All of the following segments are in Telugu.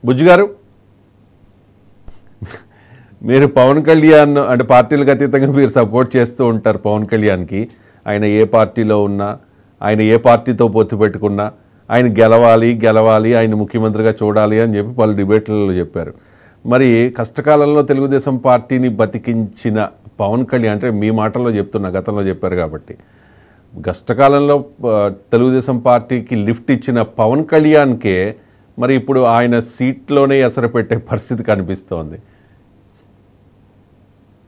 బుజ్జి గారు, మీరు పవన్ కళ్యాణ్ అంటే పార్టీలకు అతీతంగా మీరు సపోర్ట్ చేస్తూ ఉంటారు పవన్ కళ్యాణ్కి. ఆయన ఏ పార్టీలో ఉన్నా, ఆయన ఏ పార్టీతో పొత్తు పెట్టుకున్నా ఆయన గెలవాలి, ఆయన ముఖ్యమంత్రిగా చూడాలి అని చెప్పి పలు డిబేట్లలో చెప్పారు. మరి కష్టకాలంలో తెలుగుదేశం పార్టీని బతికించిన పవన్ కళ్యాణ్, అంటే మీ మాటల్లో చెప్తున్నా, గతంలో చెప్పారు కాబట్టి, కష్టకాలంలో తెలుగుదేశం పార్టీకి లిఫ్ట్ ఇచ్చిన పవన్ కళ్యాణ్కే మరి ఇప్పుడు ఆయన సీట్లోనే ఎసరు పెట్టే పరిస్థితి కనిపిస్తోంది.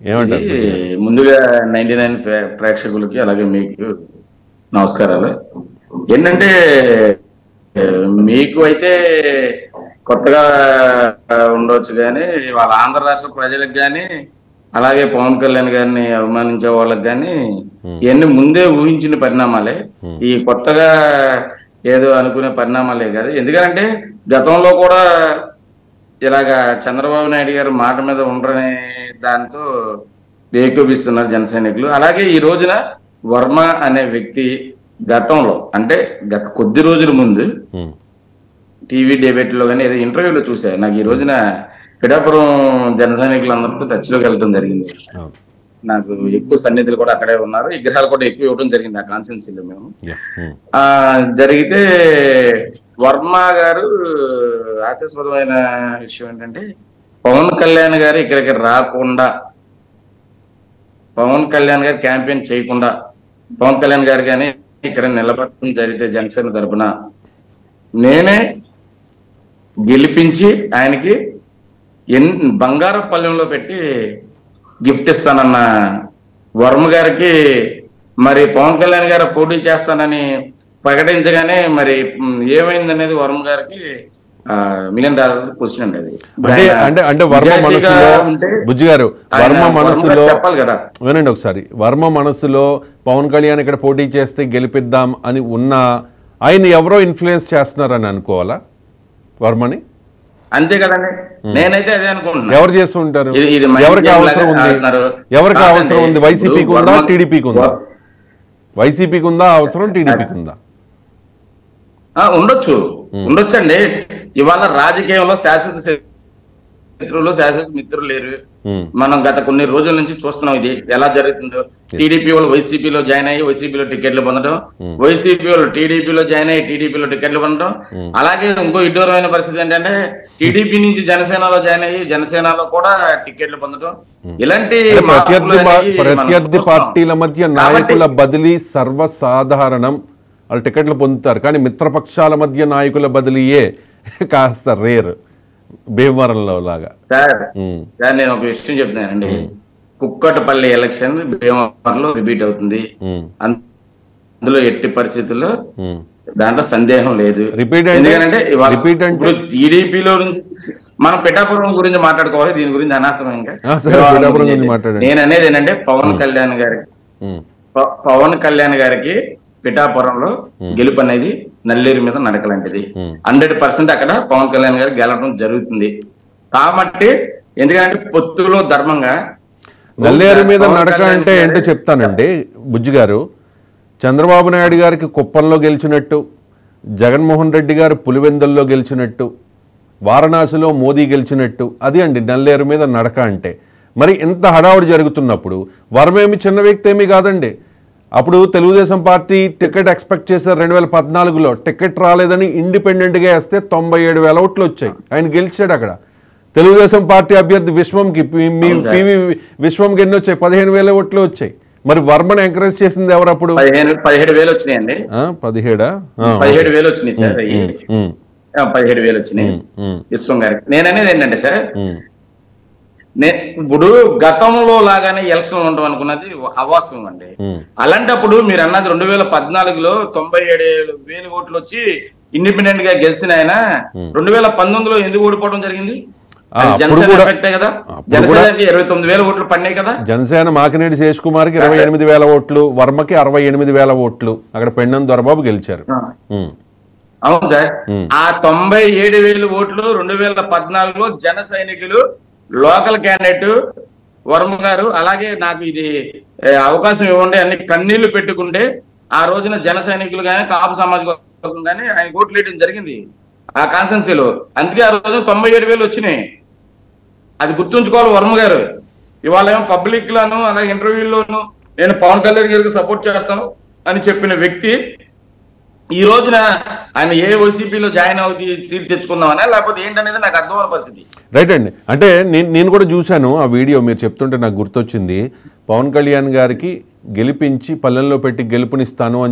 ఏమంటారు? ముందుగా 99 ప్రేక్షకులకి అలాగే మీకు నమస్కారాలు. ఏంటంటే మీకు అయితే కొత్తగా ఉండవచ్చు కానీ వాళ్ళ ఆంధ్ర రాష్ట్ర ప్రజలకు కానీ అలాగే పవన్ కళ్యాణ్ గారిని అభిమానించే వాళ్ళకి కానీ ఇవన్నీ ముందే ఊహించిన పరిణామాలే. ఈ కొత్తగా ఏదో అనుకునే పరిణామాలే కాదు. ఎందుకంటే గతంలో కూడా ఇలాగా చంద్రబాబు నాయుడు గారు మాట మీద ఉండరనే దాంతో ఏకోపిస్తున్నారు జన సైనికులు. అలాగే ఈ రోజున వర్మ అనే వ్యక్తి గతంలో అంటే గత కొద్ది రోజుల ముందు టీవీ డిబేట్ లో కానీ ఏదో ఇంటర్వ్యూలో చూశారు. నాకు ఈ రోజున పిఠాపురం జన సైనికులు అందరితో టచ్లోకి వెళ్ళడం జరిగింది. నాకు ఎక్కువ సన్నిధులు కూడా అక్కడే ఉన్నారు, విగ్రహాలు కూడా ఎక్కువ ఇవ్వడం జరిగింది ఆ కాన్స్టిట్యున్సీలో. మేము జరిగితే వర్మ గారు హాస్యాస్పదమైన విషయం ఏంటంటే పవన్ కళ్యాణ్ గారు ఇక్కడికి రాకుండా, పవన్ కళ్యాణ్ గారు క్యాంపెయిన్ చేయకుండా పవన్ కళ్యాణ్ గారు కానీ ఇక్కడ నిలబడటం జరిగితే జనసేన తరపున నేనే గెలిపించి ఆయనకి బంగారు పల్లెంలో పెట్టి గిఫ్ట్ ఇస్తానన్న వర్మ గారికి మరి పవన్ కళ్యాణ్ గారు పోటీ చేస్తానని ప్రకటించగానే మరి ఏమైందనేది వర్మ గారికి $1 million క్వశ్చన్ అండి. అది అంటే వర్మ మనసులో, బుజ్జి గారు, వర్మ మనసులో చెప్పాలి కదా, వినండి ఒకసారి. వర్మ మనసులో పవన్ కళ్యాణ్ ఇక్కడ పోటీ చేస్తే గెలిపిద్దాం అని ఉన్న ఆయన ఎవరో ఇన్ఫ్లుయెన్స్ చేస్తున్నారని అనుకోవాలా వర్మని? అంతే కదండి, నేనైతే అదే అనుకుంటున్నాను. ఎవరు చేస్తుంటారు? ఎవరికి అవసరం ఉంది? ఎవరికి అవసరం ఉంది? వైసీపీకి ఉందా, టీడీపీకి ఉందా? వైసీపీకి ఉందా అవసరం, టీడీపీకి ఉందా? ఉండొచ్చండి. ఇవాళ రాజకీయంలో శాశ్వత శత్రువులు శాశ్వత మిత్రులు లేరు. మనం గత కొన్ని రోజుల నుంచి చూస్తున్నాం ఇది ఎలా జరుగుతుందో. టీడీపీ వాళ్ళు వైసీపీలో జాయిన్ అయ్యి వైసీపీలో టికెట్లు పొందడం, వైసీపీ వాళ్ళు టీడీపీలో జాయిన్ అయ్యి టీడీపీలో టికెట్లు పొందడం. అలాగే ఇంకో విడ్డూరమైన పరిస్థితి ఏంటంటే టీడీపీ నుంచి జనసేనలో జాయిన్ అయ్యి జనసేనలో కూడా టికెట్లు పొందడం. ఇలాంటి ప్రత్యర్థి పార్టీల మధ్య నాయకుల బదిలీ సర్వసాధారణం, వాళ్ళు టికెట్లు పొందుతారు. కానీ మిత్రపక్షాల మధ్య నాయకుల బదిలీయే కాస్త రేర్, భీమవరంలో లాగా. సార్ నేను ఒక విషయం చెప్తున్నానండి. కుక్కటపల్లి ఎలక్షన్ భీమవరంలో రిపీట్ అవుతుంది, అందులో ఎట్టి పరిస్థితుల్లో దాంట్లో సందేహం లేదు. ఎందుకంటే ఇప్పుడు టీడీపీలో నుంచి మనం పిఠాపురం గురించి మాట్లాడుకోవాలి, దీని గురించి అనవసరంగా. నేను అనేది ఏంటంటే పవన్ కళ్యాణ్ గారికి పిఠాపురంలో గెలుపు అనేది నల్లేరు మీద నడకలాంటిది. 100% అక్కడ పవన్ కళ్యాణ్ గారు గెలవడం జరుగుతుంది. కాబట్టి ఎందుకంటే పొత్తులో ధర్మంగా నల్లేరు మీద నడక అంటే ఏంటో చెప్తానండి బుజ్జి గారు. చంద్రబాబు నాయుడు గారికి కుప్పంలో గెలిచినట్టు, జగన్మోహన్ రెడ్డి గారు పులివెందుల్లో గెలిచినట్టు, వారణాసిలో మోదీ గెలిచినట్టు, అది అండి నల్లేరు మీద నడక అంటే. మరి ఇంత హడావుడి జరుగుతున్నప్పుడు వర్మేమి చిన్న వ్యక్తి ఏమీ కాదండి. అప్పుడు తెలుగుదేశం పార్టీ టికెట్ ఎక్స్పెక్ట్ చేశారు 2014లో, టికెట్ రాలేదని ఇండిపెండెంట్గా వేస్తే 97,000 ఓట్లు వచ్చాయి, ఆయన గెలిచాడు అక్కడ. తెలుగుదేశం పార్టీ అభ్యర్థి విశ్వంకి, మీ పివి విశ్వంకి ఎన్ని వచ్చాయి? 15,000 ఓట్లు వచ్చాయి. మరి వర్మను ఎంకరేజ్ చేసింది ఎవరు అప్పుడు? 17,000 వచ్చినాయండి. 17,000 వచ్చినాయి సార్, 17,000 వచ్చినాయి విశ్వం గారికి. నేననేది ఏంటంటే సార్, ఇప్పుడు గతంలో లాగానే ఎలక్షన్ ఉండడం అనుకున్నది అవాస్తవం అండి. అలాంటప్పుడు మీరు అన్నది 2014లో 97,000 ఓట్లు వచ్చి ఇండిపెండెంట్ గా గెలిచిన ఆయన 2019లో ఎందుకు ఓడిపోవడం జరిగింది? జనసేన ఎఫెక్టే కదా. జనసేనకి 29,000 ఓట్లు పడినాయి కదా. జనసేన మాకినేడి శేష్ కుమార్కి 28,000 ఓట్లు, వర్మకి 68,000 ఓట్లు, అక్కడ పెండం దొరబాబు గెలిచారు. అవును సార్, ఆ 97,000 ఓట్లు 2014లో జన సైనికులు లోకల్ క్యాండిడేట్ వర్మ గారు, అలాగే నాకు ఇది అవకాశం ఇవ్వండి అన్ని కన్నీళ్లు పెట్టుకుంటే ఆ రోజున జన సైనికులు కానీ కాపు సమాజ వర్గం కానీ ఆయన ఓట్లు వేయడం జరిగింది. ఆ కాన్స్టెన్సీలో. అందుకే ఆ రోజు 97,000 వచ్చినాయి. అది గుర్తుంచుకోవాలి వర్మ గారు. ఇవాళ ఏమో పబ్లిక్ లోను అలాగే ఇంటర్వ్యూల్లోను నేను పవన్ కళ్యాణ్ గారికి సపోర్ట్ చేస్తాను అని చెప్పిన వ్యక్తి ఈ రోజున ఆయన ఏ వైసీపీలో జాయిన్ అవుతీ సీట్ తెచ్చుకుందామనా లేకపోతే ఏంటనేది నాకు అర్థమైన పరిస్థితి. రైట్ అండి. అంటే నేను కూడా చూశాను ఆ వీడియో, మీరు చెప్తుంటే నాకు గుర్తొచ్చింది. పవన్ కళ్యాణ్ గారికి గెలిపించి పల్లెల్లో పెట్టి గెలుపునిస్తాను అని